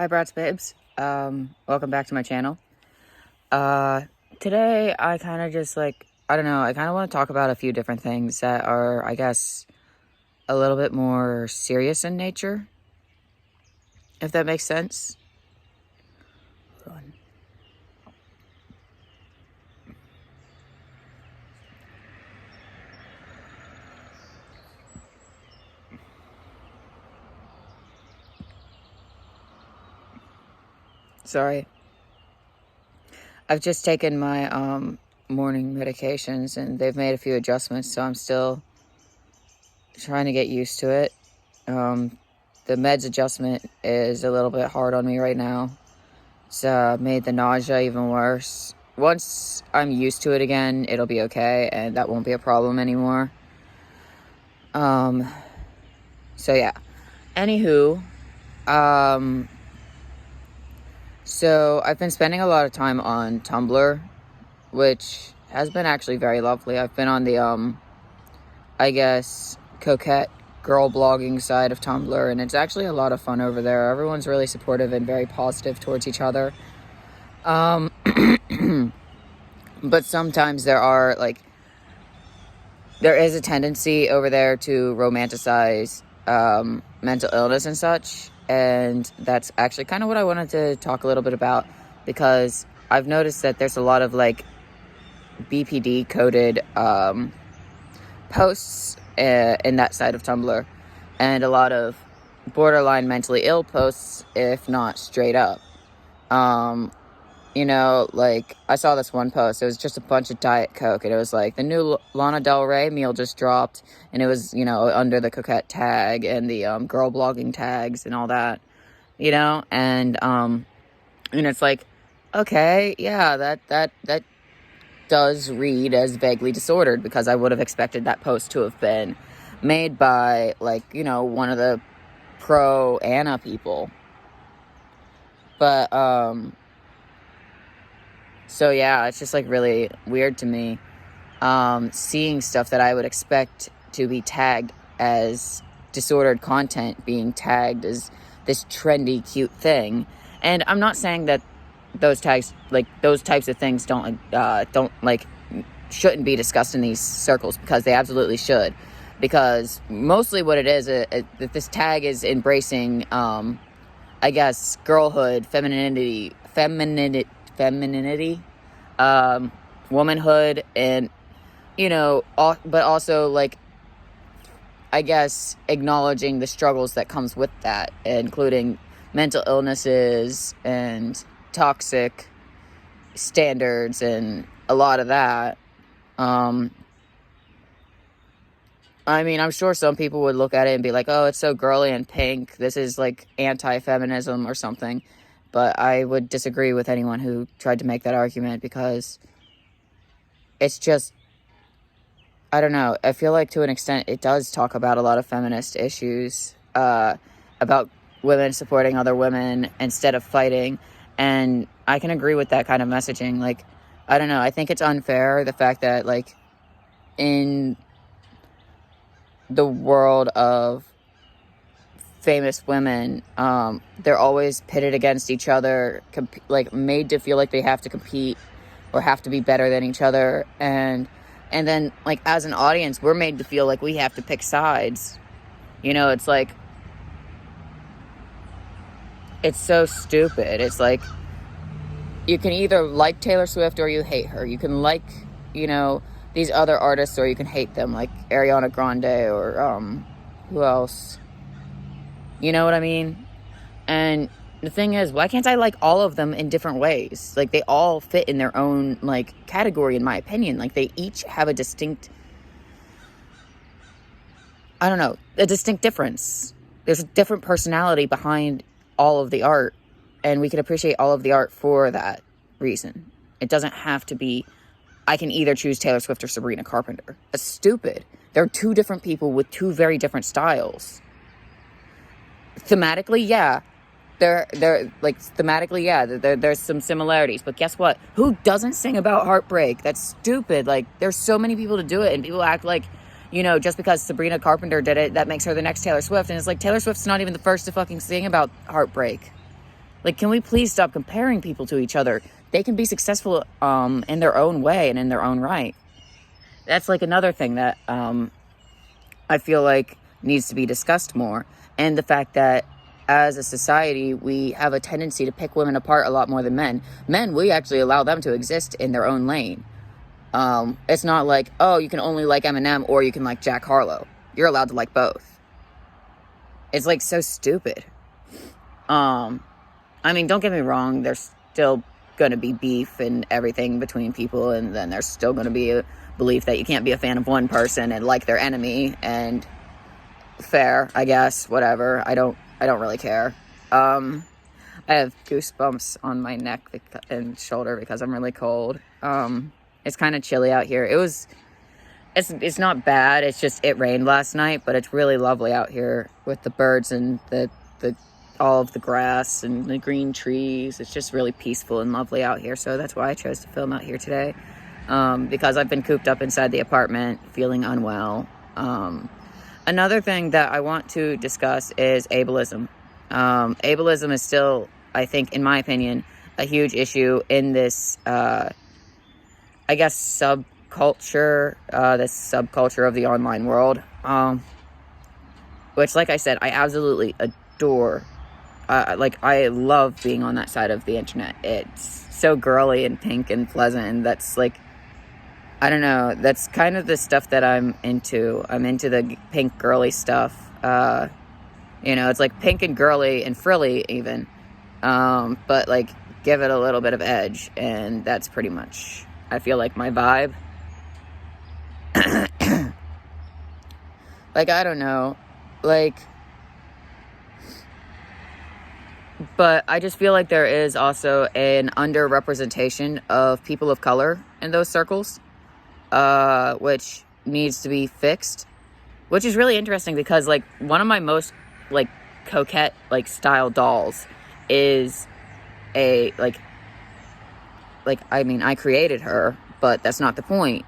Hi, Brats Babes. Welcome back to my channel. Today I kind of just I don't know, I kind of want to talk about a few different things that are, I guess, a little bit more serious in nature, if that makes sense. Hold on. Sorry. I've just taken my morning medications and they've made a few adjustments, so I'm still trying to get used to it. The meds adjustment is a little bit hard on me right now. It's made the nausea even worse. Once I'm used to it again, it'll be okay, and that won't be a problem anymore. So yeah. Anywho, so I've been spending a lot of time on Tumblr, which has been actually very lovely. I've been on the, I guess, coquette girl blogging side of Tumblr, and it's actually a lot of fun over there. Everyone's really supportive and very positive towards each other. But sometimes there is a tendency over there to romanticize mental illness and such, and that's actually kind of what I wanted to talk a little bit about, because I've noticed that there's a lot of BPD coded posts in that side of Tumblr, and a lot of borderline mentally ill posts, if not straight up. I saw this one post. It was just a bunch of Diet Coke, and it was like the new Lana Del Rey meal just dropped, and it was, under the coquette tag and the girl blogging tags and all that, and it's like, okay, yeah, that does read as vaguely disordered, because I would have expected that post to have been made by one of the pro Anna people. But so yeah, it's just really weird to me seeing stuff that I would expect to be tagged as disordered content being tagged as this trendy, cute thing. And I'm not saying that those tags, those types of things shouldn't be discussed in these circles, because they absolutely should. Because mostly what it is, that this tag is embracing, I guess, girlhood, femininity, womanhood, and, but also, I guess, acknowledging the struggles that comes with that, including mental illnesses and toxic standards and a lot of that. I'm sure some people would look at it and be like, oh, it's so girly and pink, this is anti-feminism or something. But I would disagree with anyone who tried to make that argument, because it's just, I don't know, I feel like to an extent it does talk about a lot of feminist issues, about women supporting other women instead of fighting, and I can agree with that kind of messaging. I don't know, I think it's unfair, the fact that, in the world of famous women, they're always pitted against each other, made to feel like they have to compete or have to be better than each other, and then as an audience we're made to feel like we have to pick sides. It's it's so stupid. It's you can either like Taylor Swift or you hate her. You can these other artists, or you can hate them, like Ariana Grande, or who else? You know what I mean? And the thing is, why can't I like all of them in different ways? They all fit in their own, category, in my opinion. They each have a distinct, I don't know, a distinct difference. There's a different personality behind all of the art, and we can appreciate all of the art for that reason. It doesn't have to be, I can either choose Taylor Swift or Sabrina Carpenter. That's stupid. They're two different people with two very different styles. Thematically, yeah. There's some similarities, but guess what? Who doesn't sing about heartbreak? That's stupid. There's so many people to do it, and people act just because Sabrina Carpenter did it, that makes her the next Taylor Swift. And it's Taylor Swift's not even the first to fucking sing about heartbreak. Like, can we please stop comparing people to each other? They can be successful in their own way and in their own right. That's like another thing that I feel like needs to be discussed more. And the fact that as a society, we have a tendency to pick women apart a lot more than men. Men, we actually allow them to exist in their own lane. It's not like, oh, you can only like Eminem or you can like Jack Harlow. You're allowed to like both. It's like so stupid. I mean, don't get me wrong. There's still going to be beef and everything between people. And then there's still going to be a belief that you can't be a fan of one person and like their enemy. And fair, I guess, whatever. I don't really care. I have goosebumps on my neck and shoulder because I'm really cold. It's kind of chilly out here. It's not bad. It's just, it rained last night, but it's really lovely out here with the birds and the all of the grass and the green trees. It's just really peaceful and lovely out here. So that's why I chose to film out here today. Because I've been cooped up inside the apartment feeling unwell. Another thing that I want to discuss is ableism. Ableism is still, I think, in my opinion, a huge issue in this, I guess, subculture of the online world. Which, like I said, I absolutely adore. I love being on that side of the internet. It's so girly and pink and pleasant, and that's like, I don't know, that's kind of the stuff that I'm into. I'm into the pink girly stuff. It's like pink and girly and frilly even. But like, give it a little bit of edge, and that's pretty much, I feel like, my vibe. Like, I don't know, like, but I just feel like there is also an underrepresentation of people of color in those circles, which needs to be fixed, which is really interesting because, like, one of my most, like, coquette, like, style dolls is a, I mean, I created her, but that's not the point.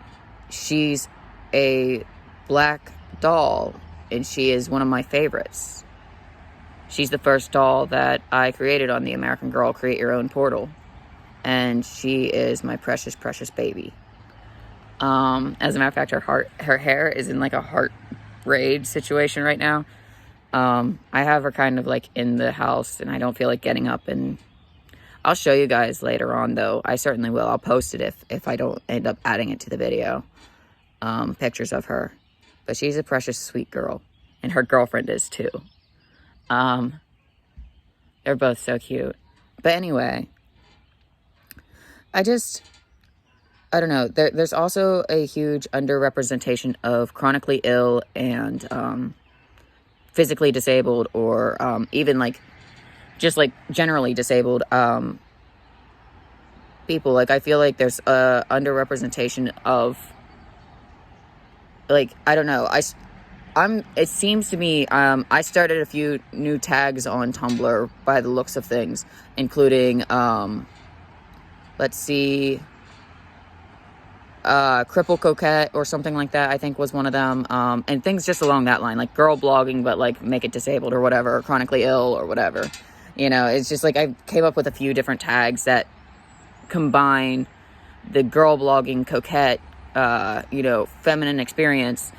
She's a black doll, and she is one of my favorites. She's the first doll that I created on the American Girl Create Your Own portal. And she is my precious, precious baby. As a matter of fact, her hair is in like a heart braid situation right now. I have her kind of like in the house, and I don't feel like getting up, and I'll show you guys later on, though. I certainly will. I'll post it if I don't end up adding it to the video. Pictures of her. But she's a precious, sweet girl. And her girlfriend is too. They're both so cute. But anyway, I don't know. There's also a huge underrepresentation of chronically ill and physically disabled, or even like just like generally disabled people. Like, I feel like there's a underrepresentation of, like, I don't know. It seems to me, I started a few new tags on Tumblr by the looks of things, including, let's see, Cripple Coquette or something like that, I think was one of them, and things just along that line, like girl blogging, but like make it disabled or whatever, or chronically ill or whatever. It's just like I came up with a few different tags that combine the girl blogging coquette, feminine experience,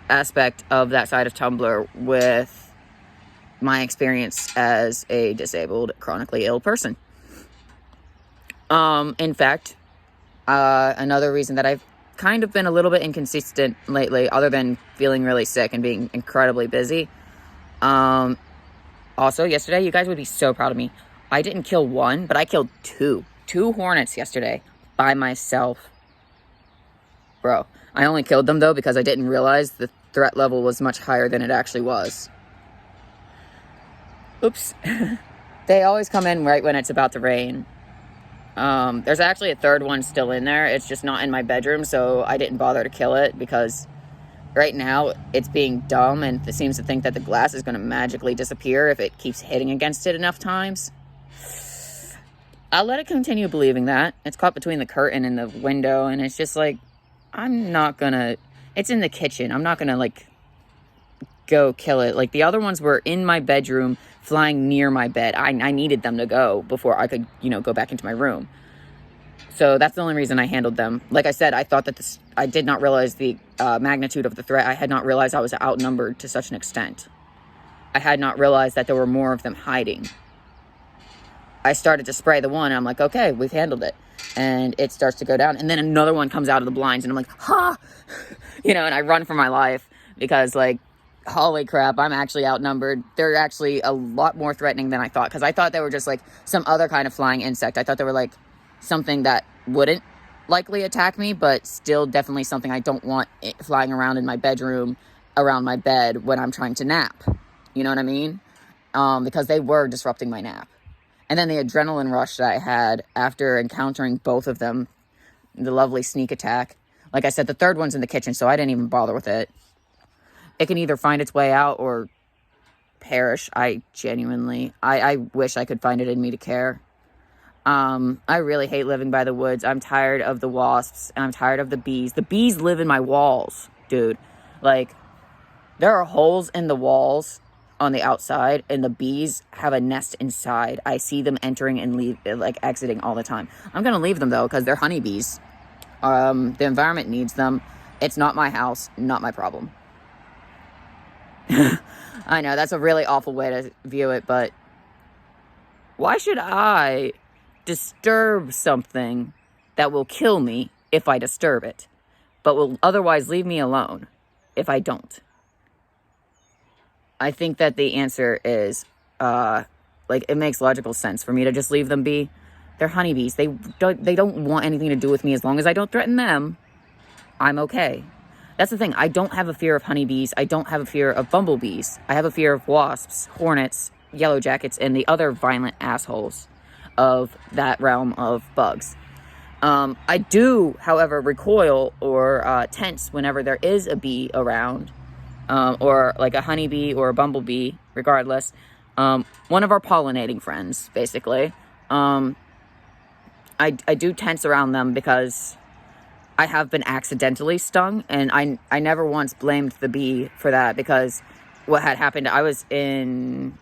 aspect of that side of Tumblr with my experience as a disabled, chronically ill person. In fact, another reason that I've kind of been a little bit inconsistent lately, other than feeling really sick and being incredibly busy. Also, yesterday, you guys would be so proud of me. I didn't kill one, but I killed two hornets yesterday by myself. Bro, I only killed them, though, because I didn't realize the threat level was much higher than it actually was. Oops. They always come in right when it's about to rain. There's actually a third one still in there. It's just not in my bedroom, so I didn't bother to kill it because right now it's being dumb and it seems to think that the glass is going to magically disappear if it keeps hitting against it enough times. I'll let it continue believing that. It's caught between the curtain and the window, and it's just like, I'm not gonna... It's in the kitchen. I'm not gonna, like, go kill it. Like, the other ones were in my bedroom, flying near my bed. I needed them to go before I could, go back into my room. So that's the only reason I handled them. Like I said, I thought that I did not realize the magnitude of the threat. I had not realized I was outnumbered to such an extent. I had not realized that there were more of them hiding. I started to spray the one, and I'm like, okay, we've handled it. And it starts to go down. And then another one comes out of the blinds, and I'm like, ha! And I run for my life because, like, holy crap, I'm actually outnumbered. They're actually a lot more threatening than I thought, because I thought they were just, like, some other kind of flying insect. I thought they were, like, something that wouldn't likely attack me, but still definitely something I don't want flying around in my bedroom, around my bed when I'm trying to nap. You know what I mean? Because they were disrupting my nap. And then the adrenaline rush that I had after encountering both of them, the lovely sneak attack. Like I said, the third one's in the kitchen, so I didn't even bother with it. It can either find its way out or perish. I wish I could find it in me to care. I really hate living by the woods. I'm tired of the wasps, and I'm tired of the bees. The bees live in my walls, dude. Like, there are holes in the walls on the outside, and the bees have a nest inside. I see them entering and exiting all the time. I'm gonna leave them, though, because they're honeybees. The environment needs them. It's not my house, not my problem. I know, that's a really awful way to view it, but why should I disturb something that will kill me if I disturb it, but will otherwise leave me alone if I don't? I think that the answer is, it makes logical sense for me to just leave them be. They're honeybees. They don't want anything to do with me. As long as I don't threaten them, I'm okay. That's the thing. I don't have a fear of honeybees. I don't have a fear of bumblebees. I have a fear of wasps, hornets, yellow jackets, and the other violent assholes of that realm of bugs. I do, however, recoil or tense whenever there is a bee around. Or like a honeybee or a bumblebee, regardless. One of our pollinating friends, basically. I do tense around them because I have been accidentally stung, and I never once blamed the bee for that, because what had happened, I was in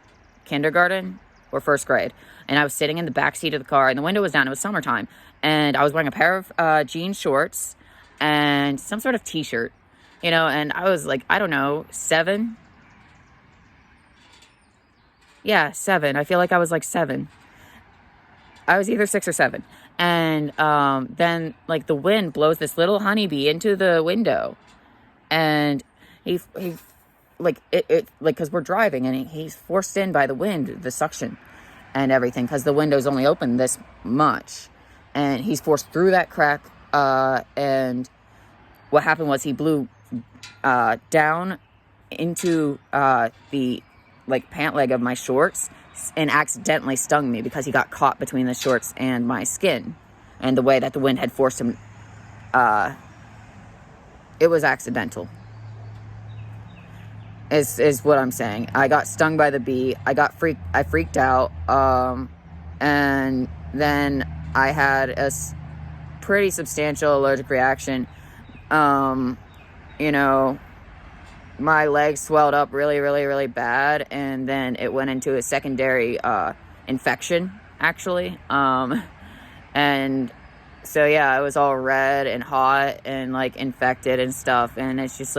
kindergarten or first grade, and I was sitting in the back seat of the car, and the window was down. It was summertime, and I was wearing a pair of jean shorts and some sort of t-shirt. And I was like, I don't know, 7? Yeah, 7. I feel like I was like 7. I was either 6 or 7. And then, like, the wind blows this little honeybee into the window. And he because we're driving, and he's forced in by the wind, the suction and everything, because the window's only open this much. And he's forced through that crack. And what happened was he blew down into the pant leg of my shorts and accidentally stung me, because he got caught between the shorts and my skin, and the way that the wind had forced him, it was accidental, is what I'm saying. I got stung by the bee. I freaked out, and then I had a pretty substantial allergic reaction. My legs swelled up really, really, really bad, and then it went into a secondary infection, actually. And so, yeah, I was all red and hot and, infected and stuff, and it's just,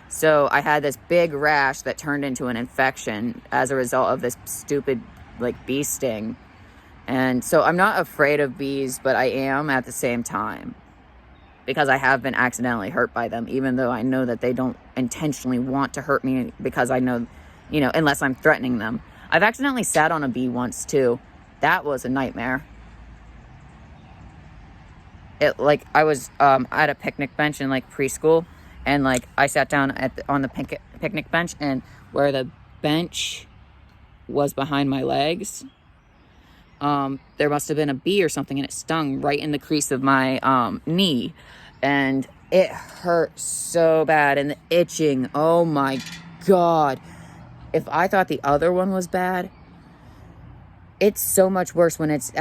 so I had this big rash that turned into an infection as a result of this stupid, bee sting. And so I'm not afraid of bees, but I am at the same time, because I have been accidentally hurt by them, even though I know that they don't intentionally want to hurt me, because I know, unless I'm threatening them. I've accidentally sat on a bee once, too. That was a nightmare. I was at a picnic bench in, preschool, and, I sat down on the picnic bench, and where the bench was behind my legs, there must have been a bee or something, and it stung right in the crease of my knee, and it hurt so bad, and the itching, oh my god. If I thought the other one was bad, it's so much worse when it's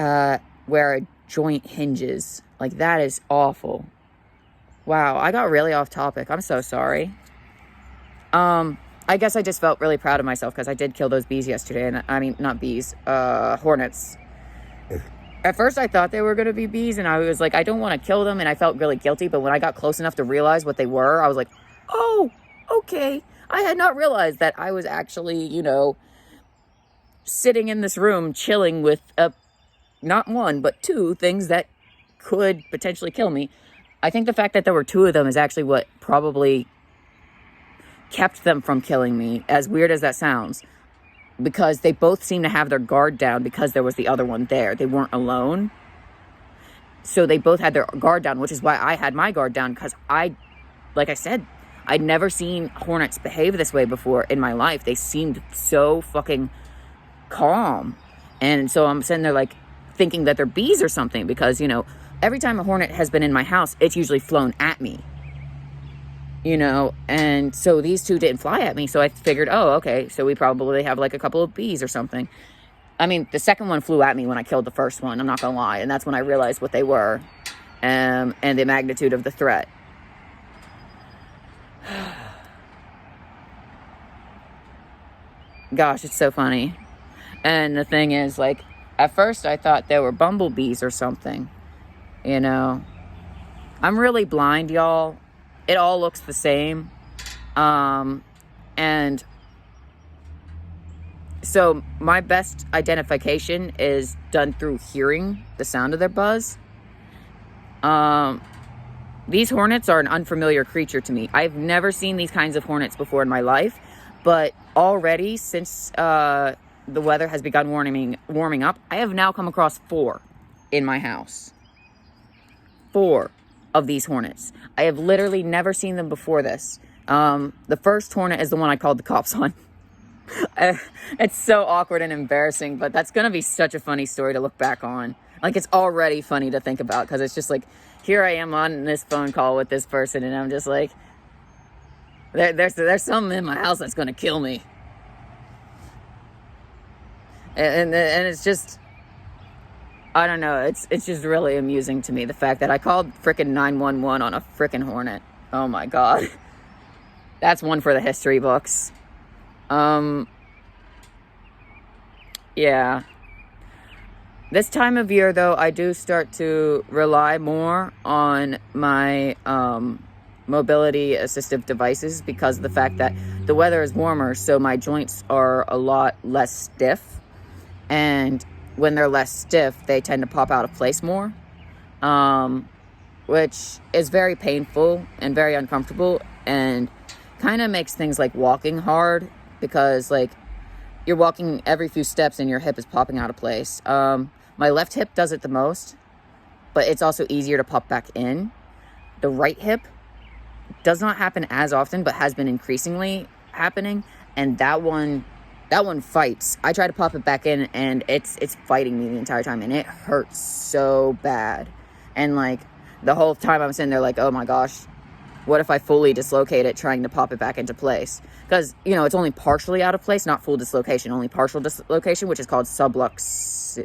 where a joint hinges. That is awful. Wow, I got really off topic. I'm so sorry. I I guess I just felt really proud of myself because I did kill those bees yesterday. And I mean, not bees, hornets. At first I thought they were going to be bees, and I was like, I don't want to kill them, and I felt really guilty. But when I got close enough to realize what they were, I was like, oh, okay. I had not realized that I was actually, you know, sitting in this room chilling with not one, but two things that could potentially kill me. I think the fact that there were two of them is actually what probably kept them from killing me, as weird as that sounds, because they both seemed to have their guard down because there was the other one there. They weren't alone. So they both had their guard down, which is why I had my guard down, because like I said, I'd never seen hornets behave this way before in my life. They seemed so fucking calm. And so I'm sitting there like thinking that they're bees or something, because, you know, every time a hornet has been in my house, it's usually flown at me. You know, and so these two didn't fly at me. So I figured, oh, okay, so we probably have like a couple of bees or something. I mean, the second one flew at me when I killed the first one, I'm not gonna lie. And that's when I realized what they were, and the magnitude of the threat. Gosh, it's so funny. And the thing is, like, at first I thought they were bumblebees or something. You know, I'm really blind, y'all. It all looks the same. And so my best identification is done through hearing the sound of their buzz. These hornets are an unfamiliar creature to me. I've never seen these kinds of hornets before in my life, but already since the weather has begun warming up, I have now come across 4 in my house. 4 of these hornets. I have literally never seen them before this. The first hornet is the one I called the cops on. It's so awkward and embarrassing, but that's gonna be such a funny story to look back on. Like, it's already funny to think about, because it's just like, here I am on this phone call with this person, and I'm just like, there's something in my house that's gonna kill me. And it's just, I don't know, it's just really amusing to me, the fact that I called frickin' 911 on a frickin' hornet. Oh my god. That's one for the history books. Yeah. This time of year, though, I do start to rely more on my mobility assistive devices, because of the fact that the weather is warmer, so my joints are a lot less stiff. And when they're less stiff, they tend to pop out of place more, which is very painful and very uncomfortable, and kind of makes things like walking hard, because like you're walking every few steps and your hip is popping out of place. My left hip does it the most, but it's also easier to pop back in. The right hip does not happen as often, but has been increasingly happening, and that one fights. I try to pop it back in, and it's fighting me the entire time, and it hurts so bad. And like the whole time I'm sitting there like, oh my gosh, what if I fully dislocate it trying to pop it back into place? Because, you know, it's only partially out of place, not full dislocation, only partial dislocation, which is called subluxation.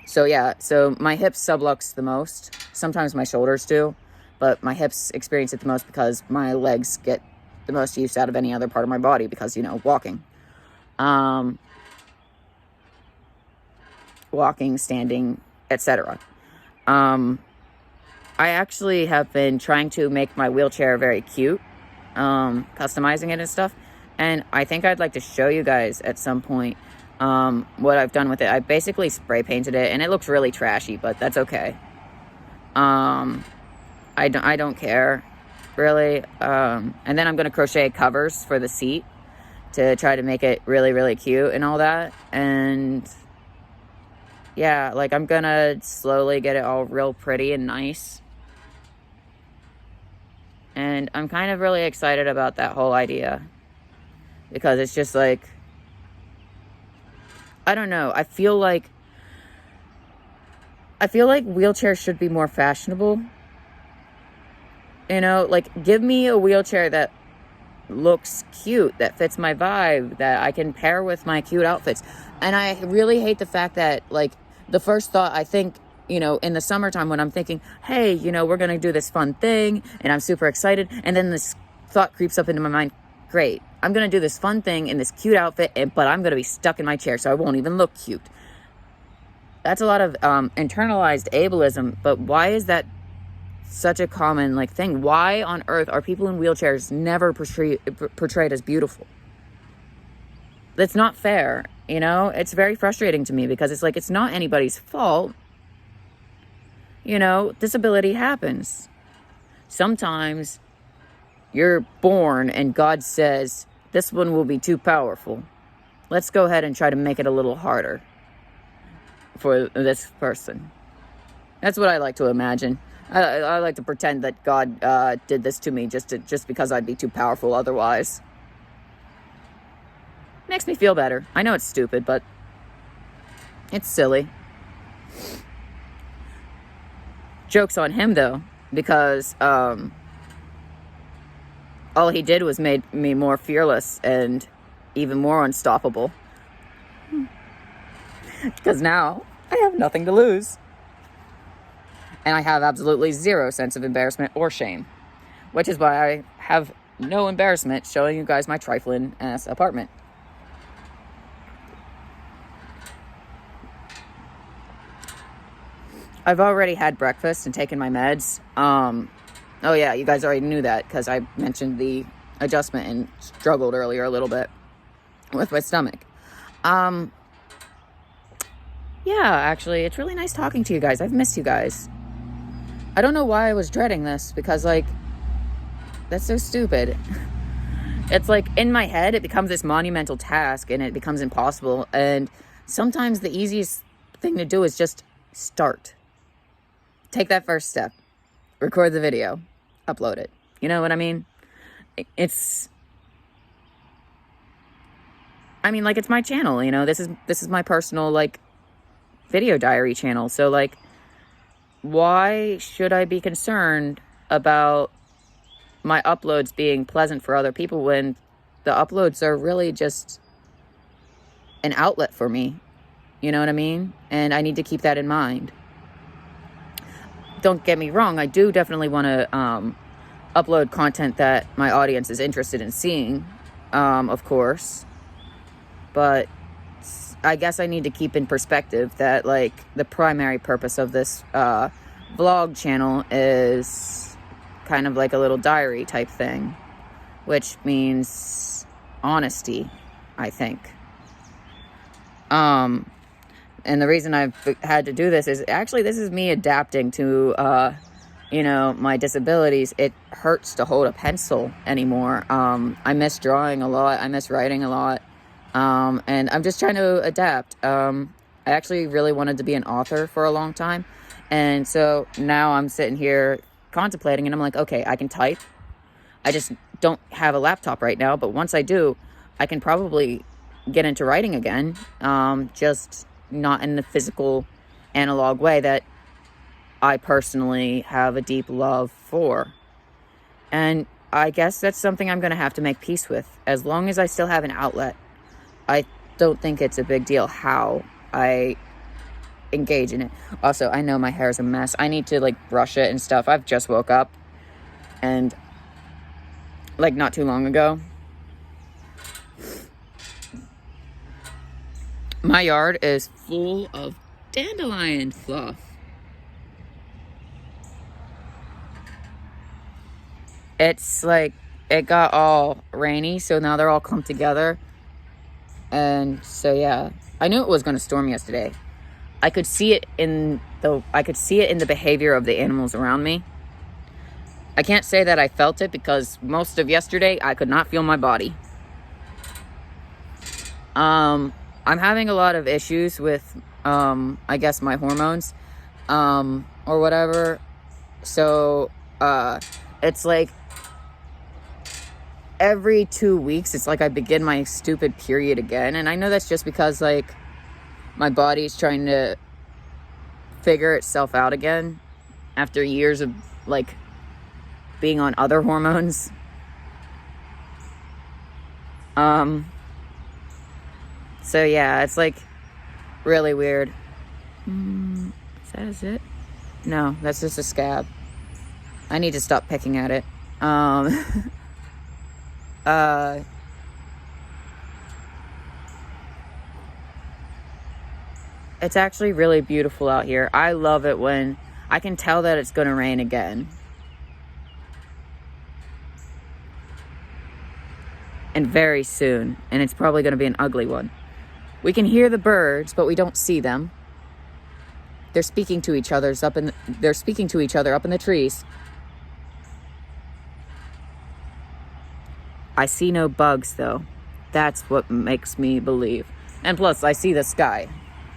So yeah, so my hips sublux the most. Sometimes my shoulders do, but my hips experience it the most because my legs get the most use out of any other part of my body, because, you know, walking, standing, etc. I actually have been trying to make my wheelchair very cute, customizing it and stuff, and I think I'd like to show you guys at some point what I've done with it. I basically spray painted it, and it looks really trashy, but that's okay. I don't care, really. And then I'm going to crochet covers for the seat to try to make it really, really cute and all that. And yeah, like, I'm going to slowly get it all real pretty and nice. And I'm kind of really excited about that whole idea, because it's just like, I don't know. I feel like wheelchairs should be more fashionable. You know, like, give me a wheelchair that looks cute, that fits my vibe, that I can pair with my cute outfits. And I really hate the fact that, like, the first thought, I think, you know, in the summertime when I'm thinking, hey, you know, we're going to do this fun thing, and I'm super excited, and then this thought creeps up into my mind, great, I'm going to do this fun thing in this cute outfit, but I'm going to be stuck in my chair, so I won't even look cute. That's a lot of internalized ableism, but why is that such a common like thing? Why on earth are people in wheelchairs never portrayed as beautiful? That's not fair, you know? It's very frustrating to me because it's like, it's not anybody's fault. You know, disability happens. Sometimes you're born and God says, this one will be too powerful. Let's go ahead and try to make it a little harder for this person. That's what I like to imagine. I like to pretend that God did this to me just because I'd be too powerful otherwise. Makes me feel better. I know it's stupid, but it's silly. Joke's on him, though, because all he did was made me more fearless and even more unstoppable. Because now I have nothing to lose. And I have absolutely zero sense of embarrassment or shame. Which is why I have no embarrassment showing you guys my trifling ass apartment. I've already had breakfast and taken my meds. Oh yeah, you guys already knew that because I mentioned the adjustment and struggled earlier a little bit with my stomach. Yeah, actually, it's really nice talking to you guys. I've missed you guys. I don't know why I was dreading this because, like, that's so stupid. It's like in my head, it becomes this monumental task and it becomes impossible. And sometimes the easiest thing to do is just start. Take that first step. Record the video. Upload it. You know what I mean? It's my channel, you know? This is my personal, like, video diary channel. So, like, why should I be concerned about my uploads being pleasant for other people when the uploads are really just an outlet for me? You know what I mean? And I need to keep that in mind. Don't get me wrong, I do definitely want to upload content that my audience is interested in seeing, of course. But I guess I need to keep in perspective that, like, the primary purpose of this vlog channel is kind of like a little diary type thing, which means honesty, I think. And the reason I've had to do this is actually this is me adapting to, you know, my disabilities. It hurts to hold a pencil anymore. I miss drawing a lot. I miss writing a lot. And I'm just trying to adapt. I actually really wanted to be an author for a long time. And so now I'm sitting here contemplating and I'm like, okay, I can type. I just don't have a laptop right now. But once I do, I can probably get into writing again. Just not in the physical analog way that I personally have a deep love for. And I guess that's something I'm going to have to make peace with. As long as I still have an outlet, I don't think it's a big deal how I engage in it. Also, I know my hair is a mess. I need to, like, brush it and stuff. I've just woke up and, like, not too long ago. My yard is full of dandelion fluff. It's like, it got all rainy, so now they're all clumped together. And so, yeah, I knew it was going to storm yesterday. I could see it in the behavior of the animals around me. I can't say that I felt it because most of yesterday I could not feel my body. I'm having a lot of issues with, I guess, my hormones, or whatever. So, it's like every 2 weeks, it's like I begin my stupid period again. And I know that's just because, like, my body's trying to figure itself out again after years of, like, being on other hormones. So yeah, it's like really weird. Is it? No, that's just a scab. I need to stop picking at it. It's actually really beautiful out here. I love it when I can tell that it's going to rain again. And very soon. And it's probably going to be an ugly one. We can hear the birds, but we don't see them. They're speaking to each other up in the trees. I see no bugs though. That's what makes me believe. And plus, I see the sky.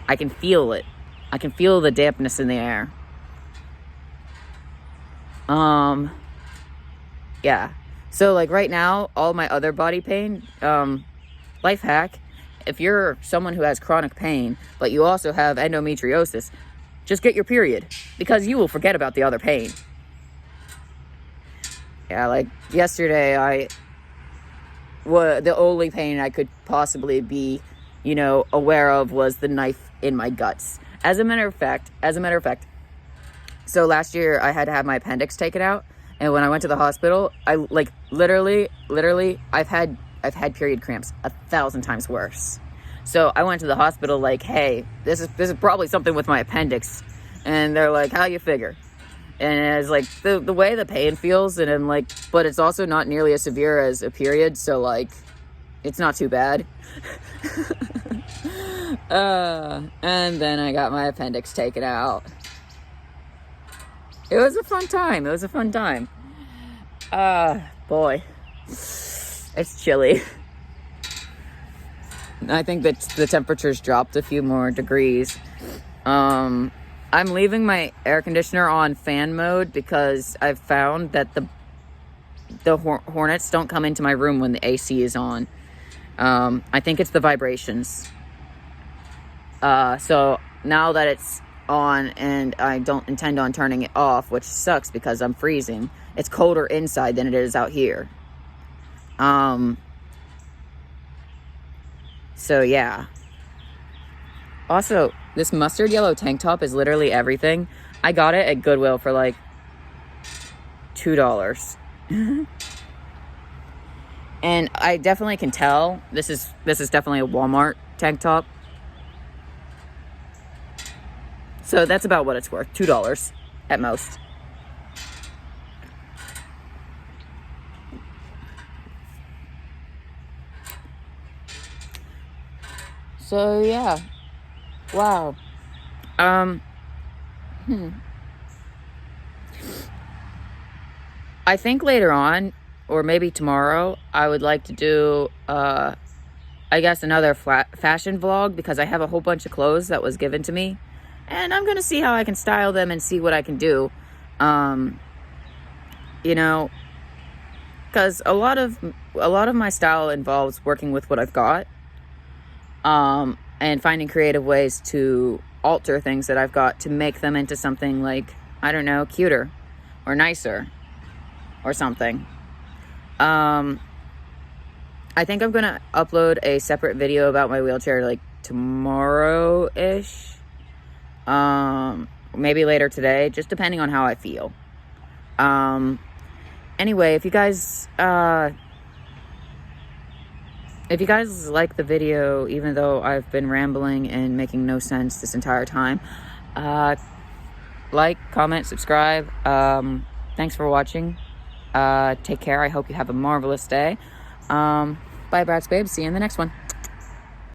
I can feel it. I can feel the dampness in the air. Yeah. So like right now, all my other body pain, life hack, if you're someone who has chronic pain, but you also have endometriosis, just get your period, because you will forget about the other pain. Yeah, like yesterday, the only pain I could possibly be, aware of was the knife in my guts. As a matter of fact, so last year I had to have my appendix taken out, and when I went to the hospital, I literally, I've had period cramps 1,000 times worse. So I went to the hospital like, hey, this is probably something with my appendix. And they're like, how you figure? And it's like the way the pain feels, and I'm like, but it's also not nearly as severe as a period, so like it's not too bad. And then I got my appendix taken out. It was a fun time. Boy, it's chilly. I think that the temperature's dropped a few more degrees. I'm leaving my air conditioner on fan mode because I've found that the hornets don't come into my room when the AC is on. I think it's the vibrations. So now that it's on and I don't intend on turning it off, which sucks because I'm freezing. It's colder inside than it is out here. So yeah. Also, this mustard yellow tank top is literally everything. I got it at Goodwill for like $2. And I definitely can tell this is definitely a Walmart tank top. So that's about what it's worth, $2 at most. So yeah. Wow. I think later on, or maybe tomorrow, I would like to do, I guess, another fashion vlog, because I have a whole bunch of clothes that was given to me, and I'm gonna see how I can style them and see what I can do. Because a lot of my style involves working with what I've got, and finding creative ways to alter things that I've got to make them into something like, I don't know, cuter or nicer or something. I think I'm gonna upload a separate video about my wheelchair like tomorrow-ish. Maybe later today, just depending on how I feel. Anyway, if you guys like the video, even though I've been rambling and making no sense this entire time, like, comment, subscribe. Thanks for watching. Take care. I hope you have a marvelous day. Bye, Bratz Babe. See you in the next one.